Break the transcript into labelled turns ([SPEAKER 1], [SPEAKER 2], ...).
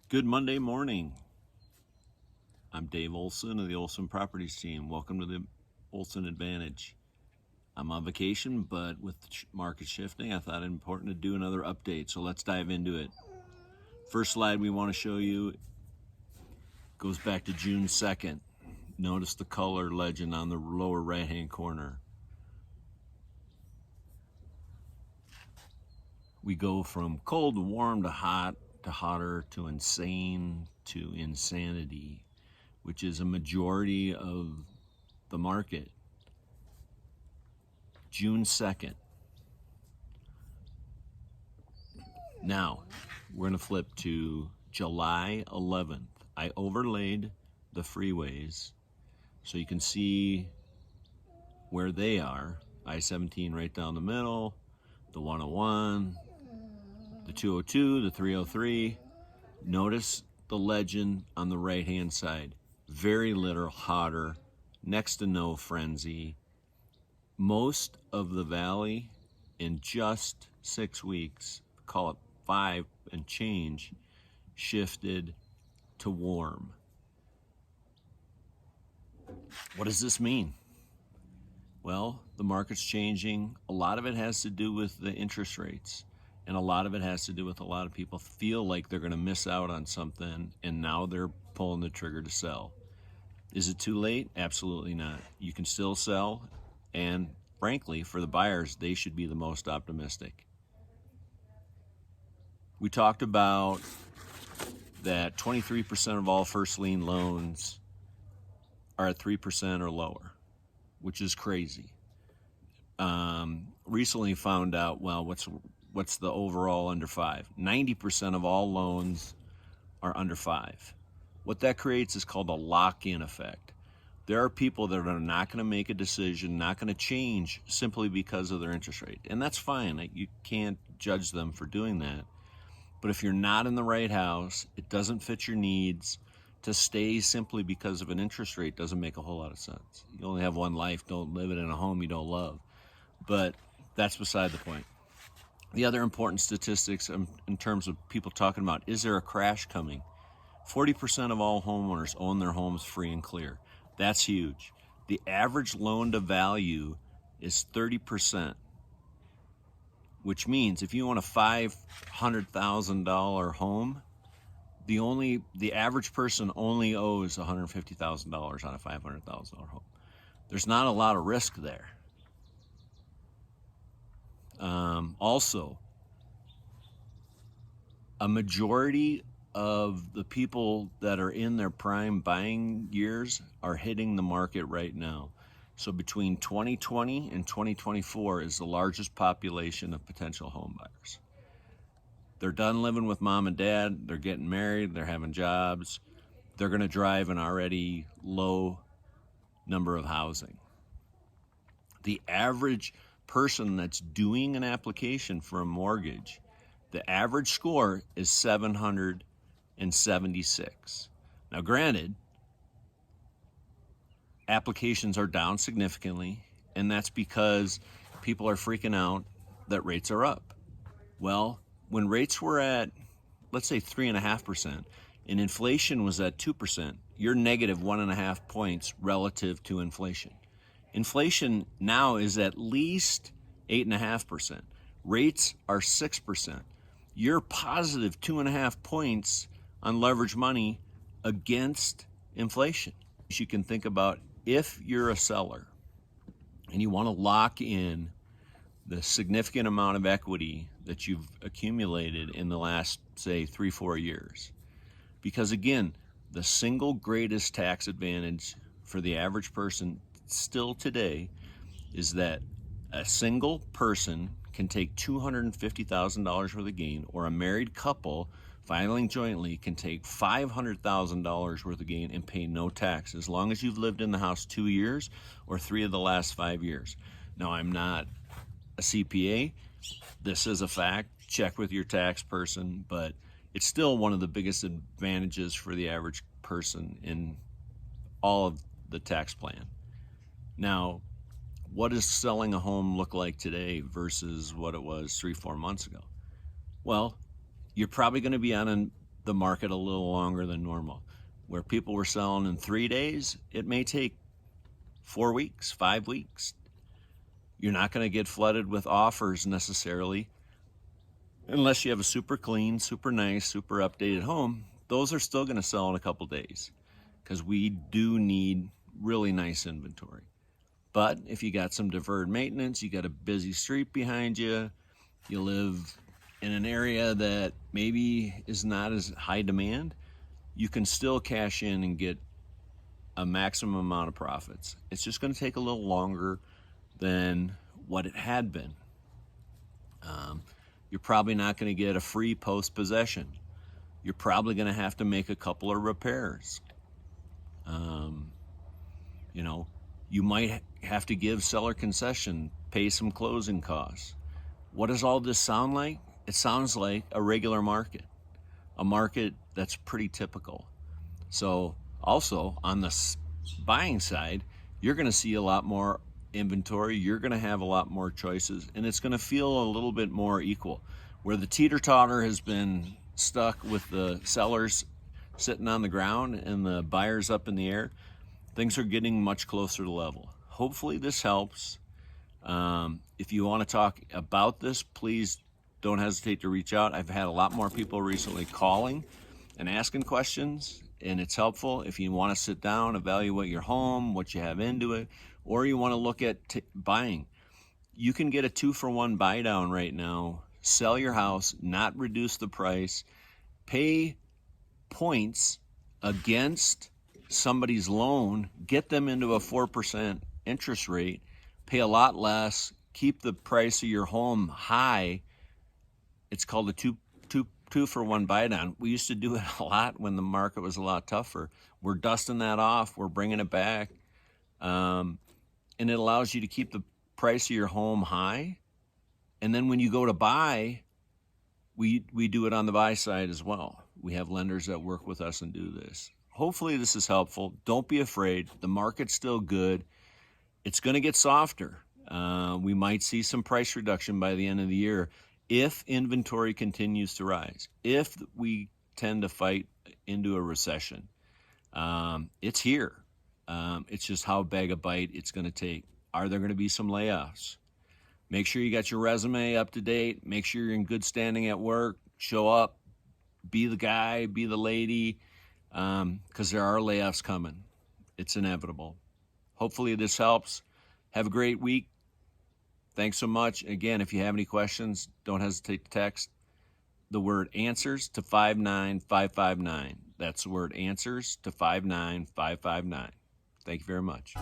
[SPEAKER 1] Good Monday morning. I'm Dave Olson of the Olson Properties team. Welcome to the Olson Advantage. I'm on vacation, but with the market shifting, I thought it important to do another update. So let's dive into it. First slide we want to show you goes back to June 2nd. Notice the color legend on the lower right-hand corner. We go from cold to warm to hot to hotter to insane to insanity, which is a majority of the market. June 2nd. Now, we're going to flip to July 11th. I overlaid the freeways so you can see where they are. I-17 right down the middle, the 101, the 202, the 303. Notice the legend on the right-hand side. Very little hotter, next to no frenzy. Most of the valley in just 6 weeks, call it 5 and change, shifted to warm. What does this mean? Well, the market's changing. A lot of it has to do with the interest rates, and a lot of it has to do with a lot of people feel like they're going to miss out on something, and now they're pulling the trigger to sell. Is it too late? Absolutely not. You can still sell, and frankly, for the buyers, they should be the most optimistic. We talked about that 23% of all first lien loans are at 3% or lower, which is crazy. Recently found out, well, what's the overall under 5? 90% of all loans are under 5. What that creates is called a lock-in effect. There are people that are not going to make a decision, not going to change simply because of their interest rate. And that's fine. You can't judge them for doing that. But if you're not in the right house, it doesn't fit your needs, to stay simply because of an interest rate doesn't make a whole lot of sense. You only have one life. Don't live it in a home you don't love. But that's beside the point. The other important statistics in terms of people talking about, is there a crash coming? 40% of all homeowners own their homes free and clear. That's huge. The average loan to value is 30%, which means if you own a $500,000 home, the average person only owes $150,000 on a $500,000 home. There's not a lot of risk there. Also, a majority of the people that are in their prime buying years are hitting the market right now. So between 2020 and 2024 is the largest population of potential home buyers. They're done living with mom and dad, they're getting married, they're having jobs, they're going to drive an already low number of housing. The average person that's doing an application for a mortgage, the average score is 776. Now, granted, applications are down significantly, and that's because people are freaking out that rates are up. Well, when rates were at, let's say 3.5%, and inflation was at 2%, you're negative 1.5 points relative to inflation. Inflation now is at least 8.5%. Rates are 6%. You're positive 2.5 points on leverage money against inflation. You can think about, if you're a seller and you want to lock in the significant amount of equity that you've accumulated in the last, say, 3-4 years. Because again, the single greatest tax advantage for the average person still today is that a single person can take $250,000 worth of gain, or a married couple filing jointly can take $500,000 worth of gain and pay no tax, as long as you've lived in the house 2 years or 3 of the last 5 years. Now, I'm not a CPA. This is a fact. Check with your tax person, but it's still one of the biggest advantages for the average person in all of the tax plan. Now, what does selling a home look like today versus what it was 3-4 months ago? Well, you're probably going to be on the market a little longer than normal. Where people were selling in 3 days, it may take 4 weeks, 5 weeks. You're not going to get flooded with offers necessarily unless you have a super clean, super nice, super updated home. Those are still going to sell in a couple days because we do need really nice inventory. But if you got some deferred maintenance, you got a busy street behind you, you live in an area that maybe is not as high demand, you can still cash in and get a maximum amount of profits. It's just going to take a little longer than what it had been. You're probably not going to get a free post-possession. You're probably going to have to make a couple of repairs. You might have to give seller concession, pay some closing costs. What does all this sound like? It sounds like a regular market, a market that's pretty typical. So also on the buying side, you're going to see a lot more inventory, you're going to have a lot more choices, and it's going to feel a little bit more equal. Where the teeter-totter has been stuck with the sellers sitting on the ground and the buyers up in the air, things are getting much closer to level. Hopefully this helps. If you want to talk about this, please don't hesitate to reach out. I've had a lot more people recently calling and asking questions, and it's helpful. If you want to sit down, evaluate your home, what you have into it, or you want to look at buying, you can get a 2-for-1 buy down right now. Sell your house, not reduce the price, pay points against somebody's loan, get them into a 4% interest rate, pay a lot less, keep the price of your home high. It's called a two for one buy down. We used to do it a lot when the market was a lot tougher. We're dusting that off. We're bringing it back. And it allows you to keep the price of your home high. And then when you go to buy, we do it on the buy side as well. We have lenders that work with us and do this. Hopefully this is helpful. Don't be afraid. The market's still good. It's going to get softer. We might see some price reduction by the end of the year if inventory continues to rise, if we tend to fight into a recession. It's here. It's just how big a bite it's going to take. Are there going to be some layoffs? Make sure you got your resume up to date. Make sure you're in good standing at work. Show up. Be the guy. Be the lady. Because there are layoffs coming. It's inevitable. Hopefully this helps. Have a great week. Thanks so much. Again, if you have any questions, don't hesitate to text the word answers to 59559. That's the word answers to 59559. Thank you very much.